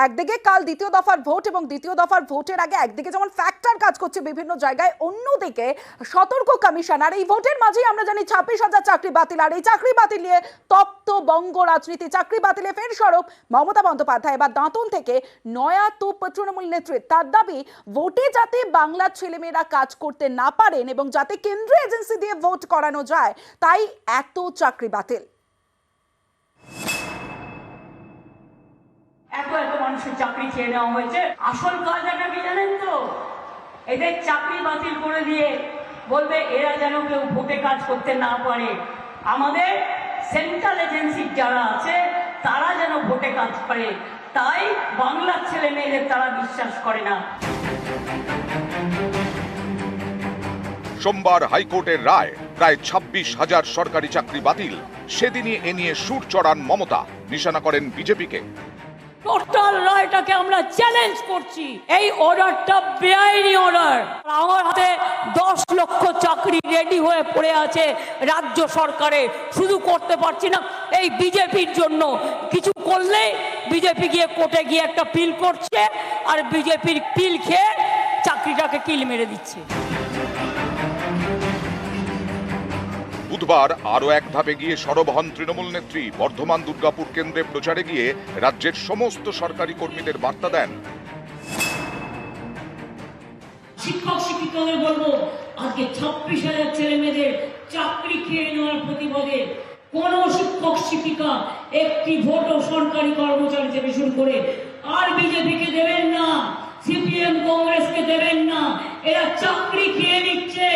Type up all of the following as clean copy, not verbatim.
একদিকে কাল দ্বিতীয় দফার ভোট এবং দ্বিতীয় দফার ভোটের আগে একদিকে যেমন ফ্যাক্টর কাজ করছে বিভিন্ন জায়গায়, অন্যদিকে সতর্ক কমিশন। আর এই ভোটের মাঝেই আমরা জানি 26,000 চাকরি বাতিল। আর এই চাকরি বাতিল নিয়ে তপ্ত বঙ্গ রাজনীতি। চাকরি বাতিলে ফের সরব মমতা বন্দ্যোপাধ্যায়। এবার দাঁতন থেকে নয়া তোপ তৃণমূল নেতৃত্ব। তার দাবি ভোটে যাতে বাংলার ছেলেমেয়েরা কাজ করতে না পারেন এবং যাতে কেন্দ্রীয় এজেন্সি দিয়ে ভোট করানো যায়, তাই এত চাকরি বাতিল। এত মানুষের চাকরি খেয়ে নেওয়া হয়েছে। আসল কাজটা কি জানেন তো? এদের চাকরি বাতিল করে দিয়ে বলবে এরা যেন কেউ ভোটে কাজ করতে না পারে, আমাদের সেন্ট্রাল এজেন্সি যারা আছে তারা যেন ভোটে কাজ করে, তাই বাংলার ছেলে মেয়েদের তারা বিশ্বাস করে না। সোমবার হাইকোর্টের রায়, প্রায় 26,000 সরকারি চাকরি বাতিল। সেদিনই এ নিয়ে সুর চড়ান মমতা, নিশানা করেন বিজেপিকে। টোটাল রায়টাকে আমরা চ্যালেঞ্জ করছি। এই অর্ডারটা বেআইনি অর্ডার। আমার হাতে 10 লক্ষ চাকরি রেডি হয়ে পড়ে আছে রাজ্য সরকারে, শুধু করতে পারছি না এই বিজেপির জন্য। কিছু করলে বিজেপি গিয়ে কোর্টে গিয়ে একটা পিল করছে, আর বিজেপির পিল খেয়ে চাকরিটাকে কিল মেরে দিচ্ছে। বুধবার আরো এক ধাপে গিয়ে সরব হন তৃণমূল নেত্রী। বর্ধমান দুর্গাপুর কেন্দ্রে প্রচারে গিয়ে রাজ্যের সমস্ত সরকারি কর্মীদের বার্তা দেন। শিক্ষক শিক্ষিকাদের বলবো, আজকে 26,000 ছেলে মেয়েদের চাকরি খেয়ে নেওয়ার প্রতিবাদে কোন শিক্ষক শিক্ষিকা একটি ভোটও সরকারি কর্মচারী থেকে শুরু করে আর বিজেপিকে দেবেন না, সিপিএম কংগ্রেসকে দেবেন না। এরা চাকরি খেয়ে নিচ্ছে,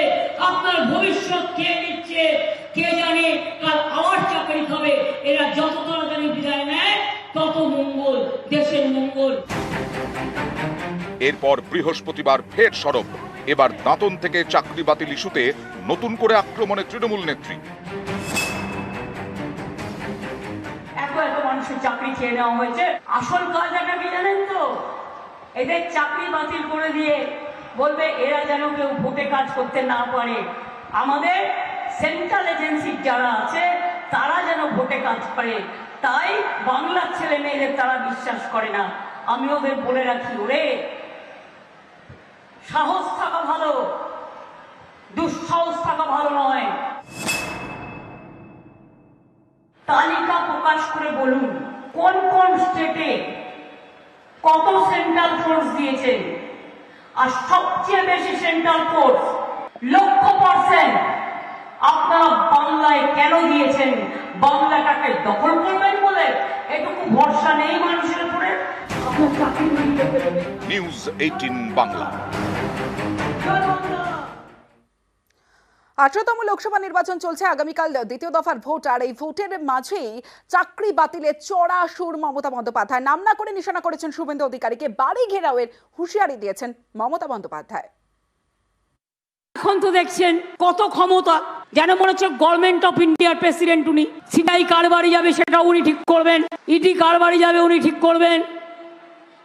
আপনার ভবিষ্যৎ খেয়ে নিচ্ছে। কে জানে কাল আবার চাকরি খাবে। এরা যত তাড়াতাড়ি বিদায় নেয় তত মঙ্গল, দেশের মঙ্গল। এরপর বৃহস্পতিবার ফের সরব। এবার দাঁতন থেকে চাকরি বাতিল ইস্যুতে নতুন করে আক্রমণে তৃণমূল নেত্রী। এত মানুষের চাকরি খেয়ে নেওয়া হয়েছে। আসল কাজটা কি জানেন তো? এদের চাকরি বাতিল করে দিয়ে বলবে এরা যেন কেউ ভোটে কাজ করতে না পারে, আমাদের সেন্ট্রাল এজেন্সি যারা আছে তারা যেন ভোটে কাজ করে, তাই বাংলার ছেলে মেয়েদের তারা বিশ্বাস করে না। আমি ওদের বলে রাখি, ওরে সাহস থাকা ভালো, দুঃসাহস থাকা ভালো নয়। তালিকা প্রকাশ করে বলুন কোন কোন স্টেটে কত সেন্ট্রাল ফোর্স দিয়েছে, আর সবচেয়ে বেশি সেন্ট্রাল ফোর্স 100% আপনারা বাংলায় কেন দিয়েছেন? বাংলাটাকে দখল করবেন বলে? এটুকু ভরসা নেই মানুষের উপরে? নিউজ 18 বাংলা। 18তম লোকসভা নির্বাচন চলছে, আগামীকাল দ্বিতীয় দফার ভোট। আর এই ভোটের মাঝেই চাকরি বাতিলে চড়া সুর মমতা বন্দ্যোপাধ্যায়। নাম না করে নিশানা করেছেন শুভেন্দু অধিকারীকে। বাড়ি ঘেরাওয়ের হুঁশিয়ারি দিয়েছেন মমতা বন্দ্যোপাধ্যায়। এখন তো দেখছেন কত ক্ষমতা, যেন মনে হচ্ছে গভর্নমেন্ট অফ ইন্ডিয়ার প্রেসিডেন্ট উনি। সিবিআই কার বাড়ি যাবে সেটা উনি ঠিক করবেন, ইডি কার বাড়ি যাবে উনি ঠিক করবেন,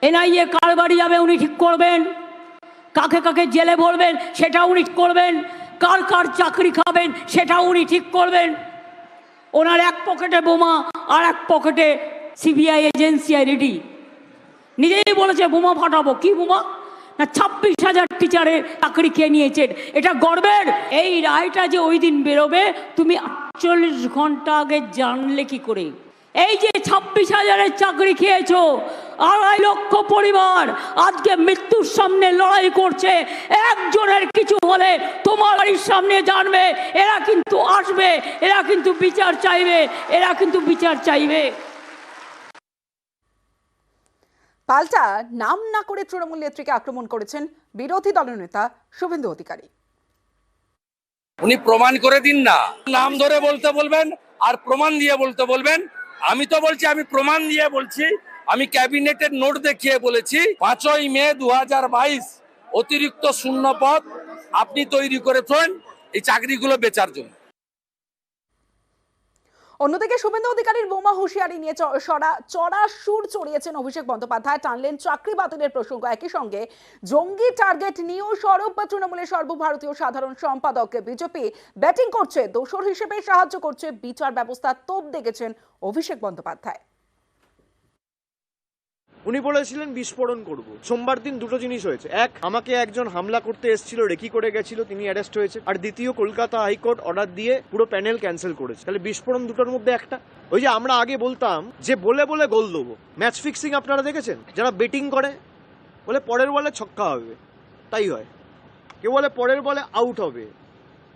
এনআইএ কার বাড়ি যাবে উনি ঠিক করবেন, কাকে কাকে জেলে ভরবেন সেটা উনি ঠিক করবেন, কার কার চাকরি খাবেন সেটা উনি ঠিক করবেন। ওনার এক পকেটে বোমা আর এক পকেটে সিবিআই এজেন্সি রেডি। নিজেই বলেছে বোমা ফাটাবো। কি বোমা? না 26,000 টিচারের চাকরি খেয়ে নিয়েছেন। এটা গর্বের। এই রায়টা যে ওই দিন বেরোবে তুমি 48 ঘন্টা আগে জানলে কি করে? এই যে 26,000-এর চাকরি খেয়েছো, 2.5 লক্ষ পরিবার আজকে মৃত্যুর সামনে লড়াই করছে। একজনের কিছু হলে তোমার বাড়ির সামনে জানবে, এরা কিন্তু আসবে, এরা কিন্তু বিচার চাইবে, এরা কিন্তু বিচার চাইবে। পাল্টা নাম না করে তৃণমূল নেত্রীকে আক্রমণ করেছেন বিরোধী দলনেতা শুভেন্দু অধিকারী। উনি প্রমাণ করে দিন না, নাম ধরে বলতে বলবেন আর প্রমাণ দিয়ে বলতে বলবেন। আমি তো বলছি, আমি প্রমাণ দিয়ে বলছি, আমি ক্যাবিনেটের নোট দেখিয়ে বলেছি 5ই মে 2022 অতিরিক্ত শূন্য পদ আপনি তৈরি করেছেন এই চাকরিগুলো বেচার জন্য। অন্যদিকে শুভেন্দু অধিকারীর বোমা হুঁশিয়ারি নিয়ে চড়া সুর চড়িয়েছেন অভিষেক বন্দ্যোপাধ্যায়। টানলেন চাকরি বাতিলের প্রসঙ্গ। একই সঙ্গে জঙ্গি টার্গেট নিয়েও সরব তৃণমূলের সর্বভারতীয় সাধারণ সম্পাদক। বিজেপি ব্যাটিং করছে, দোসর হিসেবে সাহায্য করছে, বিচার ব্যবস্থা তোপ দেখেছেন অভিষেক বন্দ্যোপাধ্যায়। উনি বলেছিলেন বিস্ফোরণ করব। সোমবার দিন দুটো জিনিস হয়েছে, এক, আমাকে একজন হামলা করতে এসেছিল, রেকি করে গেছিল, তিনি অ্যারেস্ট হয়েছে, আর দ্বিতীয়, কলকাতা হাইকোর্ট অর্ডার দিয়ে পুরো প্যানেল ক্যান্সেল করেছে। তাহলে বিস্ফোরণ দুটোর মধ্যে একটা। ওই যে আমরা আগে বলতাম যে বলে বলে গোল দেবো, ম্যাচ ফিক্সিং আপনারা দেখেছেন, যারা বেটিং করে বলে পরের বলে ছক্কা হবে, তাই হয়। কেউ বলে পরের বলে আউট হবে,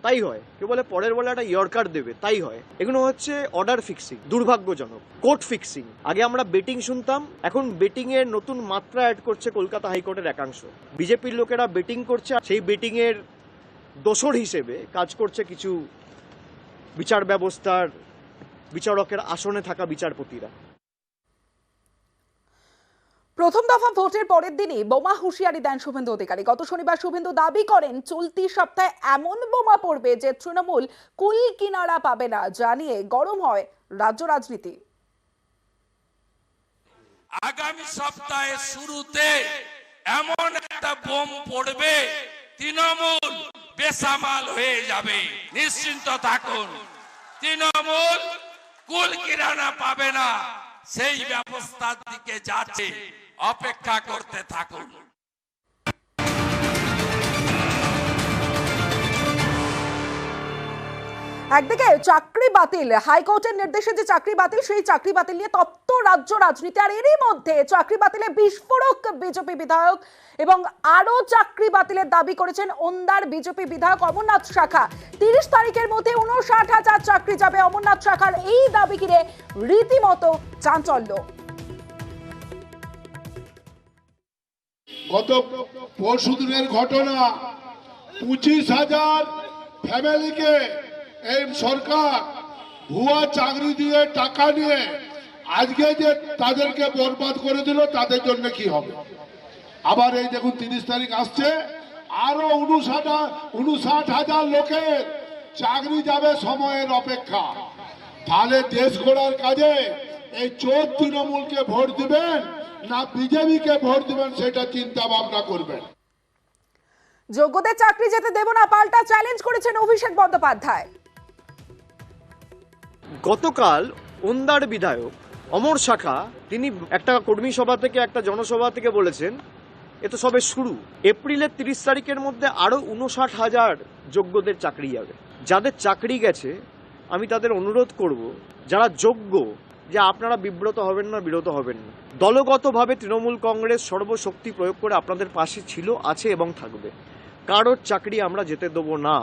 তাই হয়। কেউ বলে পরের বলে একটা ইয়র্কার দেবে, তাই হয়। এগুলো হচ্ছে অর্ডার ফিক্সিং, দুর্ভাগ্যজনক। কোর্ট ফিক্সিং, আগে আমরা বেটিং শুনতাম, এখন বেটিং এর নতুন মাত্রা অ্যাড করছে কলকাতা হাইকোর্টের একাংশ। বিজেপির লোকেরা বেটিং করছে, সেই বেটিং এর দোসর হিসেবে কাজ করছে কিছু বিচার ব্যবস্থার বিচারকের আসনে থাকা বিচারপতিরা। প্রথম দফা ভোটের পরের দিনই বোমা হুঁশিয়ারি দেন শুভেন্দু অধিকারী। গত শনিবার শুভেন্দু দাবি করেন চলতি সপ্তাহে এমন বোমা পড়বে যে তৃণমূল কুল কিনারা পাবে না, জানিয়ে গরম হয় রাজ্য রাজনীতি। আগামী সপ্তাহের শুরুতে এমন একটা বোম পড়বে তৃণমূল বেসামাল হয়ে যাবে, নিশ্চিন্ত থাকুন। তৃণমূল কুল কিনারা পাবে না, সেই ব্যবস্থার দিকে যাচ্ছে, অপেক্ষা করতে থাকুন। একদিকে চাকরি বাতিল, হাইকোর্টের নির্দেশে যে চাকরি বাতিল, সেই চাকরি বাতিল নিয়ে তপ্ত রাজ্য রাজনীতি। আর এরই মধ্যে চাকরি বাতিলে বিস্ফোরক বিজেপি বিধায়ক এবং আরো চাকরি বাতিলের দাবি করেছেন ওন্দার বিজেপি বিধায়ক অমরনাথ শাখা। 30 তারিখের মধ্যে 59,000 চাকরি যাবে। অমরনাথ শাখার এই দাবি ঘিরে রীতিমতো চাঞ্চল্য। গত পরশুদিনের ঘটনা, 25,000 ফ্যামিলিকে এই সরকার ভুয়া চাকরি দিয়ে টাকা নিয়ে আজকে যে তাদেরকে বরবাদ করে দিল, তাদের জন্য কি হবে? আবার এই দেখুন 30 তারিখ আসছে, আরো 59,000 লোকের চাকরি যাবে, সময়ের অপেক্ষা। তাহলে দেশ গড়ার কাজে এই চোর তৃণমূলকে ভোট দিবেন না বিজেপিকে ভোট দিবেন, সেটা চিন্তা ভাবনা করবেন। যোগ্যদের চাকরি যেতে দেব না, পাল্টা চ্যালেঞ্জ করেছেন অভিষেক বন্দ্যোপাধ্যায়। গতকাল ওন্দার বিধায়ক অমর শাখা, তিনি একটা কর্মী সভা থেকে, একটা জনসভা থেকে বলেছেন এ তো সবে শুরু, এপ্রিলের 30 তারিখের মধ্যে আরো 59,000 যোগ্যদের চাকরি যাবে। যাদের চাকরি গেছে আমি তাদের অনুরোধ করব, যারা যোগ্য, যে আপনারা বিব্রত হবেন না, বিরত হবেন না। দলগতভাবে তৃণমূল কংগ্রেস সর্বশক্তি প্রয়োগ করে আপনাদের পাশে ছিল, আছে এবং থাকবে। কারোর চাকরি আমরা যেতে দেবো না।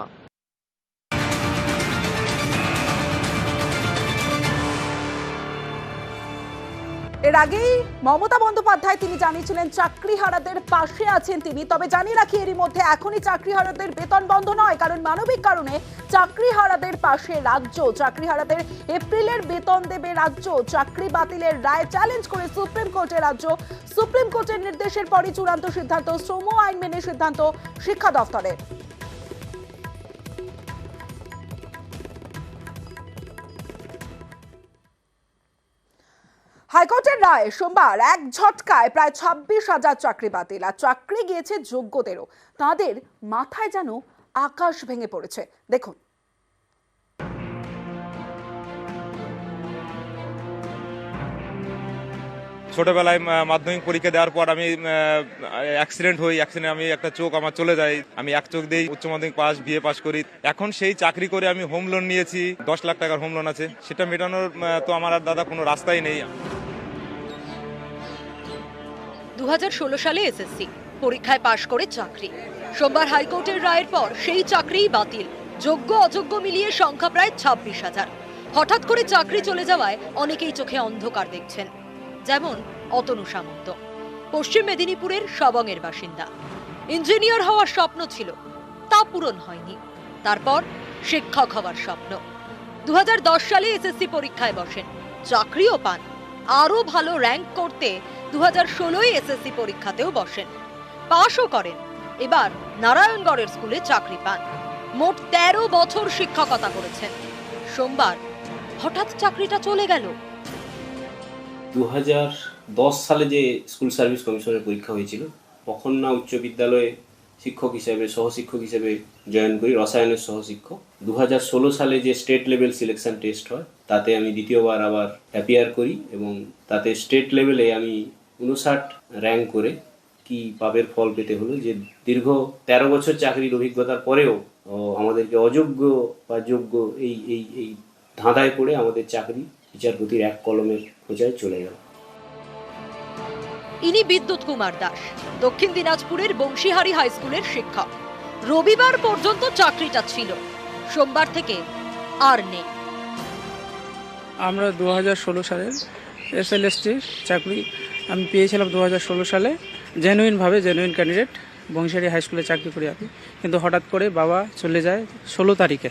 এর আগেই মমতা বন্দ্যোপাধ্যায় তিনি জানিয়েছিলেন চাকরিহারাদের পাশে আছেন তিনি। তবে জানিয়ে রাখি, এরই মধ্যে এখনই চাকরিহারাদের বেতন বন্ধ নয়, কারণ মানবিক কারণে চাকরিহারাদের পাশে রাজ্য। চাকরিহারাদের এপ্রিলের বেতন দেবে রাজ্য। চাকরি বাতিলের রায় চ্যালেঞ্জ করে সুপ্রিম কোর্টে রাজ্য। সুপ্রিম কোর্টের নির্দেশের পরই চূড়ান্ত সিদ্ধান্ত, শ্রম আইন মেনে সিদ্ধান্ত শিক্ষা দফতরের। হাইকোর্টের রায় সোমবার এক ঝটকায় প্রায় 26,000 চাকরি বাতিল। আর চাকরি গিয়েছে যোগ্যদেরও। তাদের মাথায় যেন আকাশ ভেঙে পড়েছে। দেখুন। ছোটবেলায় মাধ্যমিক পরীক্ষা দেওয়ার পর আমি অ্যাক্সিডেন্ট হই, অ্যাক্সিডেন্ট আমি একটা চোখ আমার চলে যায়, আমি এক চোখ দিয়েই উচ্চ মাধ্যমিক পাস, বিএ পাস করি। এখন সেই চাকরি করে আমি হোম লোন নিয়েছি, 10 লাখ টাকার হোম লোন আছে, সেটা মেটানোর তো আমার আর দাদা কোনো রাস্তাই নেই। 2016 সালে এসএসসি পরীক্ষায় পাশ করে চাকরি। সোমবার হাইকোর্টের রায়ের পর সেই চাকরিই বাতিল। যোগ্য অযোগ্য মিলিয়ে সংখ্যা প্রায় 26,000। হঠাৎ করে চাকরি চলে যাওয়ায় অনেকেই চোখে অন্ধকার দেখছেন। যেমন অতনু সামন্ত, পশ্চিম মেদিনীপুরের সবংয়ের বাসিন্দা। ইঞ্জিনিয়ার হওয়ার স্বপ্ন ছিল, তা পূরণ হয়নি। তারপর শিক্ষক হওয়ার স্বপ্ন। 2010 সালে এসএসসি পরীক্ষায় বসেন, চাকরিও পান। আরো ভালো র্যাঙ্ক করতে 2016 এসএসসি পরীক্ষাতেও বসেন, পাশও করেন। এবার নারায়ণগড়ের স্কুলে চাকরি পান। মোট 13 বছর শিক্ষকতা করেছেন। সোমবার হঠাৎ চাকরিটা চলে গেল। 2010 সালে যে স্কুল সার্ভিস কমিশনের পরীক্ষা হয়েছিল, তখন না উচ্চ বিদ্যালয়ে শিক্ষক হিসেবে, সহশিক্ষক হিসেবে জয়েন করি, রসায়নের সহশিক্ষক। 2016 সালে যে স্টেট লেভেল সিলেকশন টেস্ট হয়, তাতে আমি দ্বিতীয়বার আবার অ্যাপিয়ার করি এবং তাতে স্টেট লেভেলে আমি 59 র্যাঙ্ক করে কি পাবের ফল পেতে হলো যে দীর্ঘ 13 বছর চাকরির অভিজ্ঞতার পরেও আমাদেরকে অযোগ্য বা যোগ্য এই এই এই ধাঁধায় পড়ে আমাদের চাকরি বিচারপতির এক কলমের খোঁজায় চলে গেল। ইনি বিদ্যুৎ কুমার দাস, দক্ষিণ দিনাজপুরের বংশীহারি হাই স্কুলের শিক্ষক। রবিবার পর্যন্ত চাকরিটা ছিল, সোমবার থেকে আর নেই। আমরা 2016 সালের SLST চাকরি আমি পেয়েছিলাম 2016 সালে। জেনুইন ক্যান্ডিডেট, বংশীহারি হাই স্কুলে চাকরি করি আমি। কিন্তু হঠাৎ করে বাবা চলে যায় 16 তারিখে,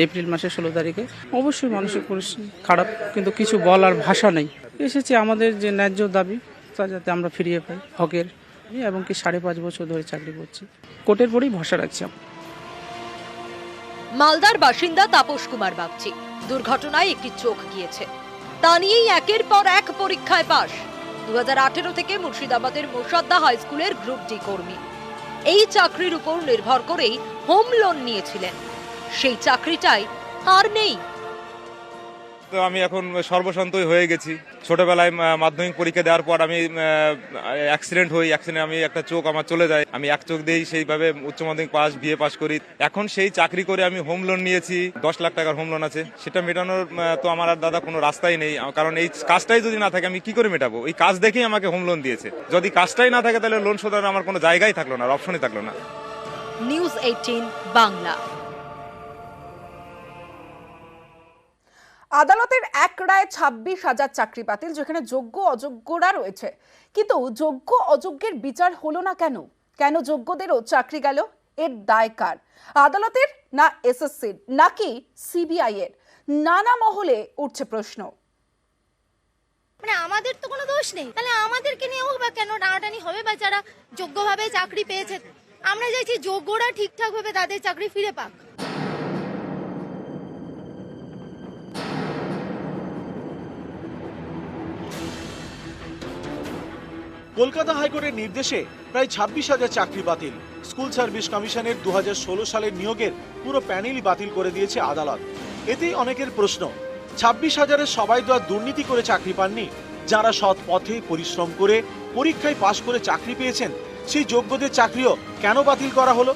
এপ্রিল মাসের 16 তারিখে। অবশ্যই মানসিক পরিস্থিতি খারাপ, কিন্তু কিছু বলার ভাষা নেই। এসেছে আমাদের যে ন্যায্য দাবি তা যাতে আমরা ফিরিয়ে পাই হকের, এবং কি 5.5 বছর ধরে চাকরি করছি। কোর্টের পরেই ভরসা রাখছি। মালদার বাসিন্দা তাপস কুমার বাগচি, দুর্ঘটনায় একটি চোখ গিয়েছে, তা নিয়েই একের পর এক পরীক্ষায় পাশ। 2018 থেকে মুর্শিদাবাদের মোসাদ্দা হাই স্কুলের গ্রুপ ডি কর্মী। এই চাকরির উপর নির্ভর করেই হোম লোন নিয়েছিলেন, সেই চাকরিটাই আর নেই। তো আমি এখন সর্বসন্তই হয়ে গেছি। ছোটবেলায় মাধ্যমিক পরীক্ষা দেওয়ার পর আমি অ্যাক্সিডেন্ট হই, আমি একটা চোখ আমার চলে যায়, আমি এক চোখ দিয়েই সেইভাবে উচ্চ মাধ্যমিক পাস, বিএ পাস করি। এখন সেই চাকরি করে আমি হোম লোন নিয়েছি, 10 লাখ টাকার হোম লোন আছে। সেটা মেটানোর তো আমার আর দাদা কোনো রাস্তাই নেই, কারণ এই কাজটাই যদি না থাকে আমি কি করে মেটাবো? এই কাজ দেখেই আমাকে হোম লোন দিয়েছে। যদি কাজটাই না থাকে তাহলে লোন শোধানোর আমার কোনো জায়গাই থাকলো না, অপশনই থাকলো না। নিউজ 18 বাংলা। আদালতের এক রায়ে 26,000 চাকরি বাতিল, যেখানে যোগ্য অযোগ্যরা রয়েছে। কিন্তু যোগ্য অযোগ্যের বিচার হলো না কেন? কেন যোগ্যদেরও চাকরি গেল? এর দায় কার? আদালতের, না এসএসসির, নাকি সিবিআই এর? নানা মহলে উঠছে প্রশ্ন। মানে আমাদের তো কোনো দোষ নেই, তাহলে আমাদেরকে নিয়ে হোক বা কেন টানাটানি হবে? বা যারা যোগ্যভাবে চাকরি পেয়েছে, আমরা চাইছি যোগ্যরা ঠিকঠাক ভাবে তাদের চাকরি ফিরে পাক। কলকাতা হাইকোর্টের নির্দেশে প্রায় 26,000 চাকরি বাতিল। স্কুল সার্ভিস কমিশনের 2016 সালের নিয়োগের পুরো প্যানেলই বাতিল করে দিয়েছে আদালত। এতেই অনেকের প্রশ্ন, 26,000-এর সবাই তো আর দুর্নীতি করে চাকরি পাননি। যারা সৎ পথে পরিশ্রম করে পরীক্ষায় পাশ করে চাকরি পেয়েছেন, সেই যোগ্যদের চাকরিও কেন বাতিল করা হলো?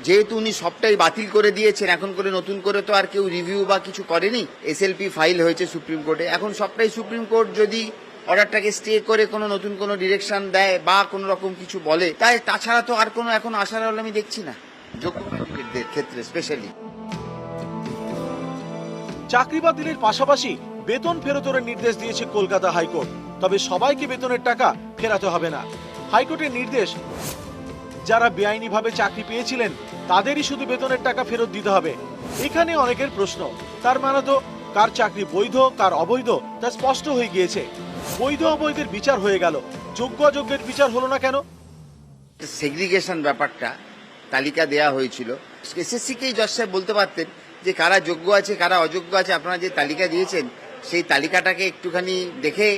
যেহেতু উনি সবটাই বাতিল করে দিয়েছেন, এখন করে নতুন করে তো আর কেউ রিভিউ বা কিছু করেনি। এসএলপি ফাইল হয়েছে সুপ্রিম কোর্টে, এখন সবটাই সুপ্রিম কোর্ট যদি অর্ডারটাকে স্টে করে কোনো নতুন কোনো ডিরেকশন দেয় বা কোনো রকম কিছু বলে, তাই তাছাড়া তো আর কোনো এখন আশার হলে আমি দেখছি না যোগ্যদের ক্ষেত্রে স্পেশালি। চাকরি বাতিলের পাশাপাশি বেতন ফেরতের নির্দেশ দিয়েছে কলকাতা হাইকোর্ট। তবে সবাইকে বেতনের টাকা ফেরাতে হবে না। হাইকোর্টের নির্দেশ, যারা বেআইনিভাবে চাকরি পেয়েছিলেন তাদেরই শুধু বেতনের টাকা ফেরত দিতে হবে। এখানে অনেকের প্রশ্ন, তার মানে তো কার চাকরি বৈধ কার অবৈধ তা স্পষ্ট হয়ে গিয়েছে। বৈধ অবৈধের বিচার হয়ে গেল, যোগ্য অযোগ্যের বিচার হলো না কেন? সেগ্রিগেশন ব্যাপারটা তালিকা দেয়া হয়েছিল, এসএসসিকেই জজ সাহেব বলতে পারতেন যে কারা যোগ্য আছে কারা অযোগ্য আছে। আপনারা যে তালিকা দিয়েছেন সেই তালিকাটাকে একটুখানি দেখে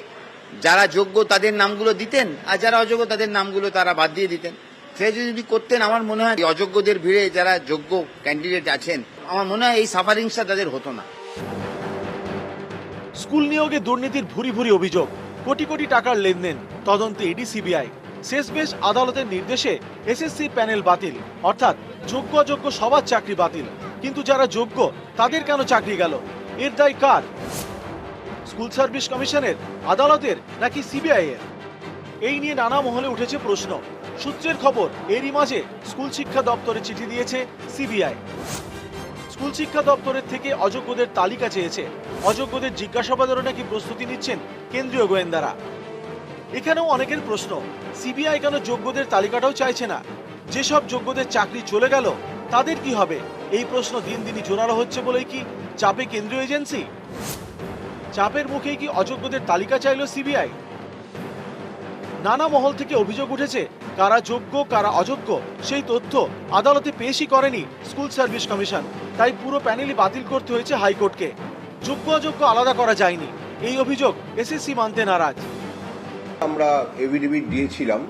যারা যোগ্য তাদের নামগুলো দিতেন, আর যারা অযোগ্য তাদের নামগুলো তারা বাদ দিয়ে দিতেন। সে যদি করতেন, আমার মনে হয় অযোগ্যদের ভিড়ে যারা যোগ্য ক্যান্ডিডেট আছেন, আমার মনে হয় এই সাফারিংসটা তাদের হতো না। স্কুল নিয়োগে দুর্নীতির ভুরি ভুরি অভিযোগ, কোটি কোটি টাকার লেনদেন, তদন্তে ইডি সিবিআই। শেষমেশ আদালতের নির্দেশে এসএসসির প্যানেল বাতিল, অর্থাৎ যোগ্য অযোগ্য সবার চাকরি বাতিল। কিন্তু যারা যোগ্য তাদের কেন চাকরি গেল? এর দায় কার? স্কুল সার্ভিস কমিশনের, আদালতের, নাকি সিবিআই এর? এই নিয়ে নানা মহলে উঠেছে প্রশ্ন। সূত্রের খবর, এরই মাঝে স্কুল শিক্ষা দপ্তরে চিঠি দিয়েছে সিবিআই। স্কুল শিক্ষা দপ্তরের থেকে অযোগ্যদের তালিকা চেয়েছে। অযোগ্যদের জিজ্ঞাসাবাদেরও নাকি প্রস্তুতি নিচ্ছেন কেন্দ্রীয় গোয়েন্দারা। এখানেও অনেকের প্রশ্ন, সিবিআই কেন যোগ্যদের তালিকাটাও চাইছে না? যেসব যোগ্যদের চাকরি চলে গেল তাদের কি হবে? এই প্রশ্ন দিন দিনই জোরালো হচ্ছে বলেই কি চাপে কেন্দ্রীয় এজেন্সি? চাপের মুখেই কি অযোগ্যদের তালিকা চাইল সিবিআই? নানা মহল থেকে অভিযোগ উঠেছে, কারা যোগ্য কারা অযোগ্য সেই তথ্য আদালতে পেশই করেনি স্কুল সার্ভিস কমিশন। তাই পুরো প্যানেলই বাতিল করতে হয়েছে হাইকোর্টকে। যোগ্য অযোগ্য আলাদা করা যায়নি, এই অভিযোগ এসএসসি মানতে নারাজ। আমরা এভিডেভিট দিয়েছিলাম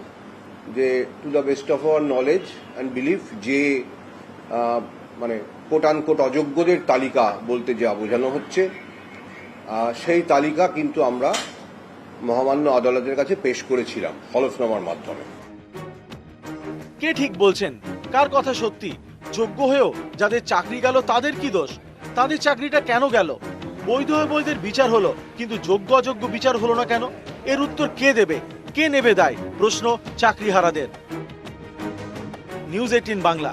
যে to the best of our knowledge and belief যে মানে কোট আনকোট অযোগ্যদের তালিকা বলতে যা বোঝানো হচ্ছে সেই তালিকা কিন্তু আমরা মহামান্য আদালতের কাছে পেশ করেছিলাম হলফনামার মাধ্যমে। কে ঠিক বলছেন, কার কথা সত্যি? যোগ্য হয়েও যাদের চাকরি গেল তাদের কি দোষ? তাদের চাকরিটা কেন গেল? বৈধ হয়ে বৈধের বিচার হলো, কিন্তু যোগ্য অযোগ্য বিচার হলো না কেন? এর উত্তর কে দেবে? কে নেবে দায়? প্রশ্ন চাকরিহারাদের। নিউজ 18 বাংলা।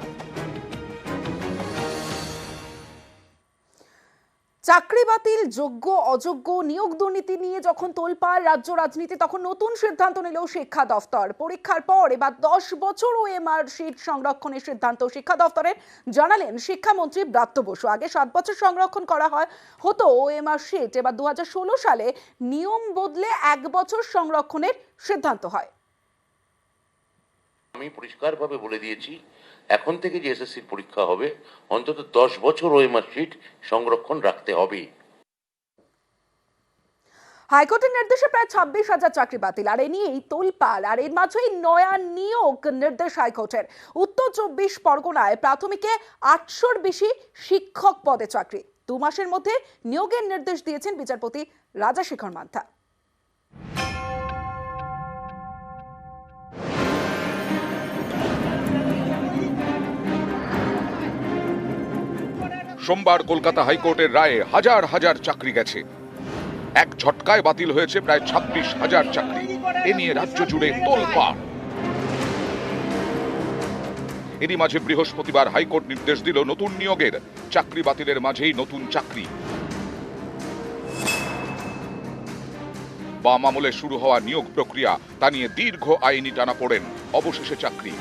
চাকরি বাতিল, যোগ্য অযোগ্য, নিয়োগ দুর্নীতি নিয়ে যখন তোলপাড় রাজ্য রাজনীতি, তখন নতুন সিদ্ধান্ত নিল শিক্ষা দফতর। পরীক্ষার পর এবার 10 বছর ওএমআর শিট সংরক্ষণের সিদ্ধান্ত শিক্ষা দফতরের, জানালেন শিক্ষামন্ত্রী ব্রাত্য বসু। আগে 7 বছর সংরক্ষণ করা হতো ওএমআর শিট, এবার 2016 সালে নিয়ম বদলে 1 বছর সংরক্ষণের সিদ্ধান্ত হয়। আমি পরিষ্কারভাবে বলে দিয়েছি, এখন থেকে যে এসএসসির পরীক্ষা হবে অন্তত 10 বছর ওএমআর শিট সংরক্ষণ রাখতে হবে। হাইকোর্টের নির্দেশে প্রায় 26,000 চাকরি বাতিল, আর এ নিয়েই তোলপাড়। আর এর মাঝেই নয়া নিয়োগ নির্দেশ হাইকোর্টের। উত্তর 24 পরগনায় প্রাথমিকে 800-র বেশি শিক্ষক পদে চাকরি। 2 মাসের মধ্যে নিয়োগের নির্দেশ দিয়েছেন বিচারপতি রাজাশেখর মান্থা। সোমবার কলকাতা হাইকোর্টের রায়ে হাজার হাজার চাকরি গেছে। এক ঝটকায় বাতিল হয়েছে প্রায় 26,000 চাকরি। এ নিয়ে রাজ্য জুড়ে তোলপাড়। এরই মাঝে বৃহস্পতিবার হাইকোর্ট নির্দেশ দিল নতুন নিয়োগের। চাকরি বাতিলের মাঝেই নতুন চাকরি। বাম আমলে শুরু হওয়া নিয়োগ প্রক্রিয়া, তা নিয়ে দীর্ঘ আইনি টানাপোড়েন, অবশেষে চাকরি।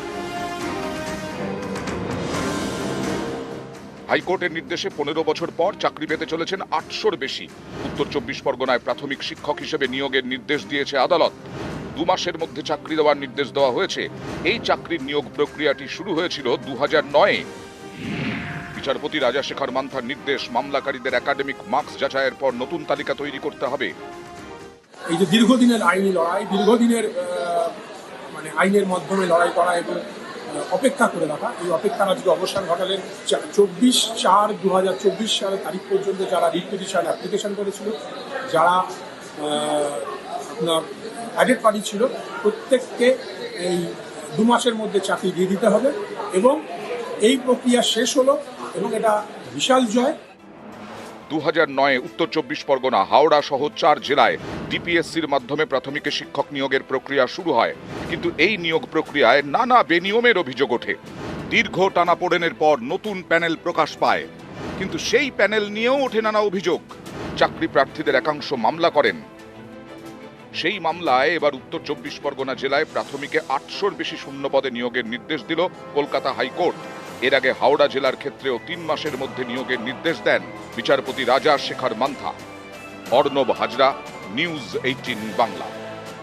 হাইকোর্টের নির্দেশে 15 বছর পর চাকরি পেতে চলেছেন 800-র বেশি। উত্তর 24 পরগনায় প্রাথমিক শিক্ষক হিসেবে নিয়োগের নির্দেশ দিয়েছে আদালত। 2 মাসের মধ্যে চাকরি দেওয়ার নির্দেশ দেওয়া হয়েছে। এই চাকরির নিয়োগ প্রক্রিয়াটি শুরু হয়েছিল 2009-এ। বিচারপতি রাজাশেখর মান্থার নির্দেশ, মামলাকারীদের একাডেমিক মার্কস যাচাইয়ের পর নতুন তালিকা তৈরি করতে হবে। এই যে দীর্ঘদিনের আইনি লড়াই, দীর্ঘদিনের আইনের মাধ্যমে লড়াই করা এবং অপেক্ষা করে রাখা, এই অপেক্ষার আজকে অবসান ঘটালেন। 24/4/2024 সালের তারিখ পর্যন্ত যারা রিট পিটিশন অ্যাপ্লিকেশন করেছিল, যারা আপনার অ্যাডেড পার্টি ছিল, প্রত্যেককে এই 2 মাসের মধ্যে চাকরি দিয়ে দিতে হবে এবং এই প্রক্রিয়া শেষ হলো এবং এটা বিশাল জয়। 2009-এ উত্তর 24 পরগনা, হাওড়া সহ 4 জেলায় ডিপিএসসির মাধ্যমে প্রাথমিকে শিক্ষক নিয়োগের প্রক্রিয়া শুরু হয়। কিন্তু এই নিয়োগ প্রক্রিয়ায় নানা বেনিয়মের অভিযোগ ওঠে। দীর্ঘ টানাপোড়েনের পর নতুন প্যানেল প্রকাশ পায়, কিন্তু সেই প্যানেল নিয়েও ওঠে নানা অভিযোগ। চাকরি প্রার্থীদের একাংশ মামলা করেন। সেই মামলায় এবার উত্তর 24 পরগনা জেলায় প্রাথমিকে 800-র বেশি শূন্য পদে নিয়োগের নির্দেশ দিল কলকাতা হাইকোর্ট। এর আগে হাওড়া জেলার ক্ষেত্রেও 3 মাসের মধ্যে নিয়োগের নির্দেশ দেন বিচারপতি রাজাশেখর মান্থা। অর্ণব হাজরা, নিউজ 18 বাংলা।